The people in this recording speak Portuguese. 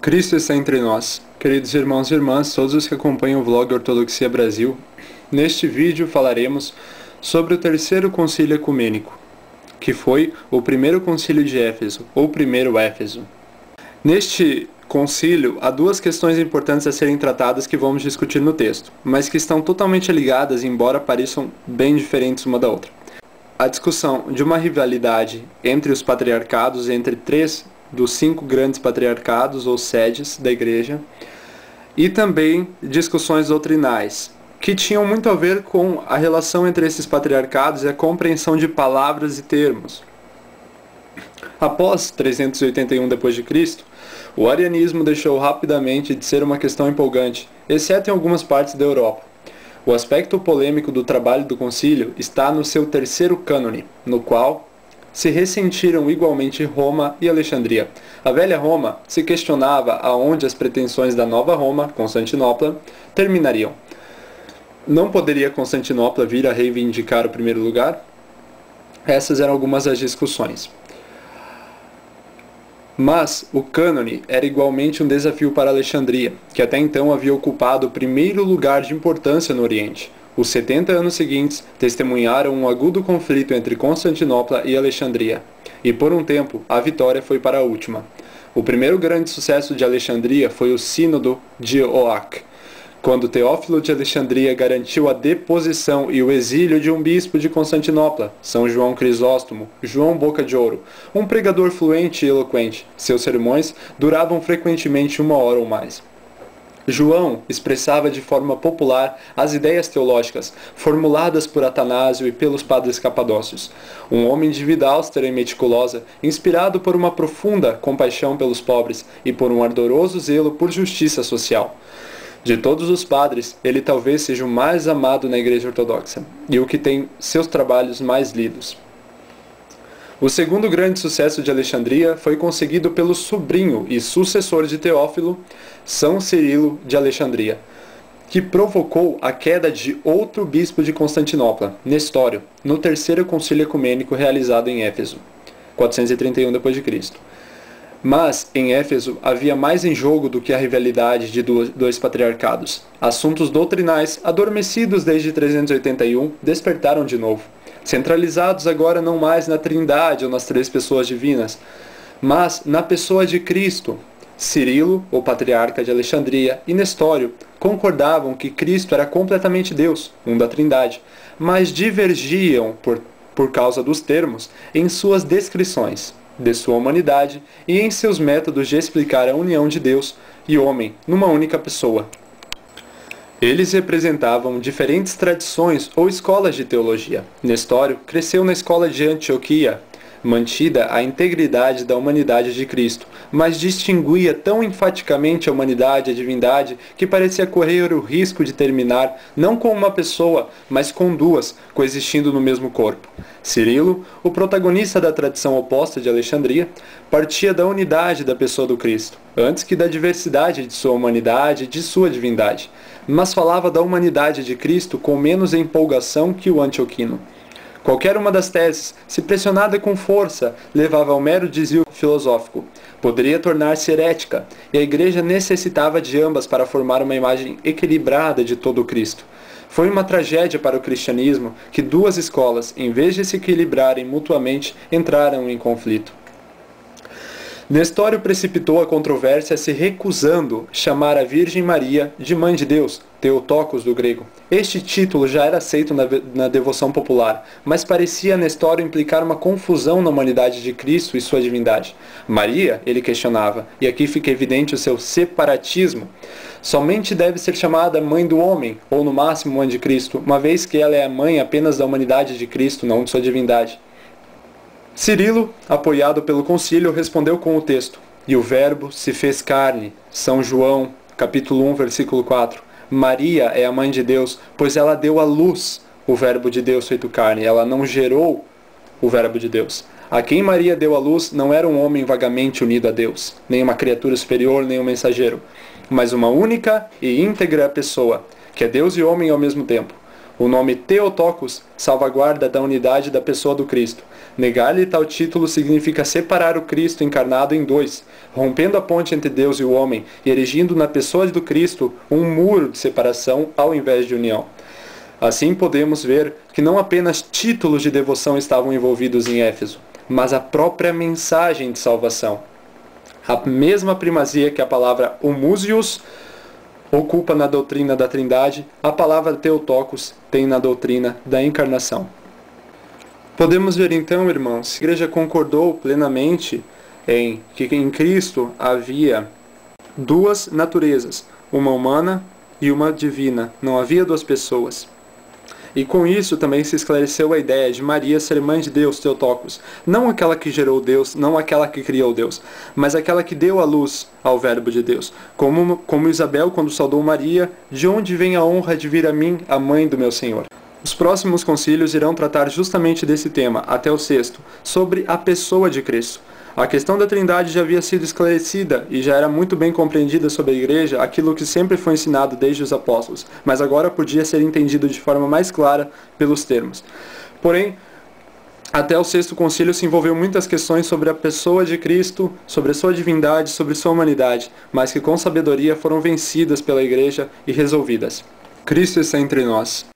Cristo está entre nós. Queridos irmãos e irmãs, todos os que acompanham o vlog Ortodoxia Brasil, neste vídeo falaremos sobre o terceiro concílio ecumênico, que foi o primeiro concílio de Éfeso, ou primeiro Éfeso. Neste concílio, há duas questões importantes a serem tratadas que vamos discutir no texto, mas que estão totalmente ligadas, embora pareçam bem diferentes uma da outra. A discussão de uma rivalidade entre os patriarcados, entre três dos 5 grandes patriarcados ou sedes da igreja, e também discussões doutrinais, que tinham muito a ver com a relação entre esses patriarcados e a compreensão de palavras e termos. Após 381 d.C., o arianismo deixou rapidamente de ser uma questão empolgante, exceto em algumas partes da Europa. O aspecto polêmico do trabalho do concílio está no seu terceiro cânone, no qual se ressentiram igualmente Roma e Alexandria. A velha Roma se questionava aonde as pretensões da nova Roma, Constantinopla, terminariam. Não poderia Constantinopla vir a reivindicar o primeiro lugar? Essas eram algumas das discussões. Mas o cânone era igualmente um desafio para Alexandria, que até então havia ocupado o primeiro lugar de importância no Oriente. Os 70 anos seguintes testemunharam um agudo conflito entre Constantinopla e Alexandria, e por um tempo a vitória foi para a última. O primeiro grande sucesso de Alexandria foi o Sínodo de Oak, quando Teófilo de Alexandria garantiu a deposição e o exílio de um bispo de Constantinopla, São João Crisóstomo, João Boca de Ouro, um pregador fluente e eloquente. Seus sermões duravam frequentemente 1 hora ou mais. João expressava de forma popular as ideias teológicas formuladas por Atanásio e pelos padres capadócios. Um homem de vida austera e meticulosa, inspirado por uma profunda compaixão pelos pobres e por um ardoroso zelo por justiça social. De todos os padres, ele talvez seja o mais amado na Igreja Ortodoxa e o que tem seus trabalhos mais lidos. O segundo grande sucesso de Alexandria foi conseguido pelo sobrinho e sucessor de Teófilo, São Cirilo de Alexandria, que provocou a queda de outro bispo de Constantinopla, Nestório, no terceiro concílio ecumênico realizado em Éfeso, 431 d.C. Mas, em Éfeso, havia mais em jogo do que a rivalidade de dois patriarcados. Assuntos doutrinais, adormecidos desde 381, despertaram de novo, centralizados agora não mais na Trindade ou nas 3 pessoas divinas, mas na pessoa de Cristo. Cirilo, o patriarca de Alexandria, e Nestório concordavam que Cristo era completamente Deus, um da Trindade, mas divergiam, por causa dos termos, em suas descrições de sua humanidade e em seus métodos de explicar a união de Deus e homem numa única pessoa. Eles representavam diferentes tradições ou escolas de teologia. Nestório cresceu na escola de Antioquia, mantida a integridade da humanidade de Cristo, mas distinguia tão enfaticamente a humanidade e a divindade que parecia correr o risco de terminar não com uma pessoa, mas com duas, coexistindo no mesmo corpo. Cirilo, o protagonista da tradição oposta de Alexandria, partia da unidade da pessoa do Cristo, antes que da diversidade de sua humanidade e de sua divindade, mas falava da humanidade de Cristo com menos empolgação que o antioquino. Qualquer uma das teses, se pressionada com força, levava ao mero desvio filosófico. Poderia tornar-se herética, e a Igreja necessitava de ambas para formar uma imagem equilibrada de todo o Cristo. Foi uma tragédia para o cristianismo que duas escolas, em vez de se equilibrarem mutuamente, entraram em conflito. Nestório precipitou a controvérsia se recusando chamar a Virgem Maria de Mãe de Deus, Theotokos do grego. Este título já era aceito na devoção popular, mas parecia a Nestório implicar uma confusão na humanidade de Cristo e sua divindade. Maria, ele questionava, e aqui fica evidente o seu separatismo, somente deve ser chamada Mãe do Homem, ou no máximo Mãe de Cristo, uma vez que ela é a mãe apenas da humanidade de Cristo, não de sua divindade. Cirilo, apoiado pelo concílio, respondeu com o texto: "E o Verbo se fez carne", São João, capítulo 1, versículo 4. Maria é a Mãe de Deus, pois ela deu à luz o Verbo de Deus feito carne, ela não gerou o Verbo de Deus. A quem Maria deu à luz não era um homem vagamente unido a Deus, nem uma criatura superior, nem um mensageiro, mas uma única e íntegra pessoa, que é Deus e homem ao mesmo tempo. O nome Theotokos salvaguarda da unidade da pessoa do Cristo. Negar-lhe tal título significa separar o Cristo encarnado em dois, rompendo a ponte entre Deus e o homem e erigindo na pessoa do Cristo um muro de separação ao invés de união. Assim podemos ver que não apenas títulos de devoção estavam envolvidos em Éfeso, mas a própria mensagem de salvação. A mesma primazia que a palavra homusios ocupa na doutrina da Trindade, a palavra Theotokos tem na doutrina da encarnação. Podemos ver então, irmãos, que a Igreja concordou plenamente em que em Cristo havia duas naturezas, uma humana e uma divina. Não havia duas pessoas. E com isso também se esclareceu a ideia de Maria ser mãe de Deus, Theotokos. Não aquela que gerou Deus, não aquela que criou Deus, mas aquela que deu a luz ao verbo de Deus. Como Isabel, quando saudou Maria, de onde vem a honra de vir a mim, a mãe do meu Senhor? Os próximos concílios irão tratar justamente desse tema, até o sexto, sobre a pessoa de Cristo. A questão da Trindade já havia sido esclarecida e já era muito bem compreendida sobre a Igreja aquilo que sempre foi ensinado desde os apóstolos, mas agora podia ser entendido de forma mais clara pelos termos. Porém, até o sexto concílio se envolveu muitas questões sobre a pessoa de Cristo, sobre a sua divindade, sobre sua humanidade, mas que com sabedoria foram vencidas pela Igreja e resolvidas. Cristo está entre nós.